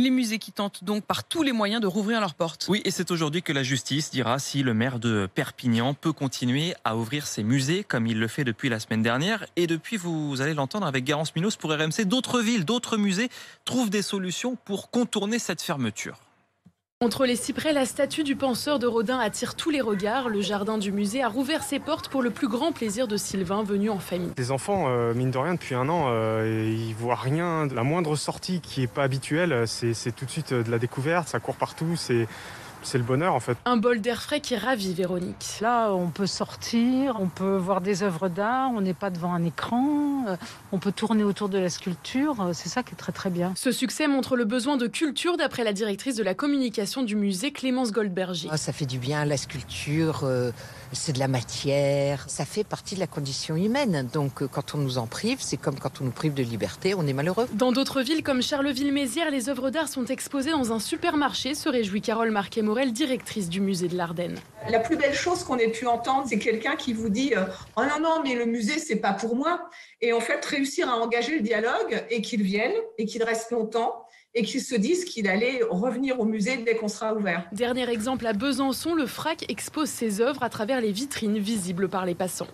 Les musées qui tentent donc par tous les moyens de rouvrir leurs portes. Oui, et c'est aujourd'hui que la justice dira si le maire de Perpignan peut continuer à ouvrir ses musées comme il le fait depuis la semaine dernière. Et depuis, vous allez l'entendre avec Garance Minos pour RMC, d'autres villes, d'autres musées trouvent des solutions pour contourner cette fermeture. Entre les cyprès, la statue du penseur de Rodin attire tous les regards. Le jardin du musée a rouvert ses portes pour le plus grand plaisir de Sylvain, venu en famille. Les enfants, mine de rien, depuis un an, ils voient rien. La moindre sortie qui n'est pas habituelle, c'est tout de suite de la découverte, ça court partout, c'est le bonheur en fait. Un bol d'air frais qui ravit Véronique. Là, on peut sortir, on peut voir des œuvres d'art, on n'est pas devant un écran, on peut tourner autour de la sculpture, c'est ça qui est très très bien. Ce succès montre le besoin de culture d'après la directrice de la communication du musée, Clémence Goldberger. Ça fait du bien, la sculpture, c'est de la matière, ça fait partie de la condition humaine. Donc quand on nous en prive, c'est comme quand on nous prive de liberté, on est malheureux. Dans d'autres villes comme Charleville-Mézières, les œuvres d'art sont exposées dans un supermarché, se réjouit Carole Marquet-Morel, directrice du musée de l'Ardenne. La plus belle chose qu'on ait pu entendre, c'est quelqu'un qui vous dit « Oh non, non, mais le musée, c'est pas pour moi ». Et en fait, réussir à engager le dialogue et qu'ils viennent et qu'ils restent longtemps et qu'ils se disent qu'il allait revenir au musée dès qu'on sera ouvert. Dernier exemple à Besançon, le FRAC expose ses œuvres à travers les vitrines visibles par les passants.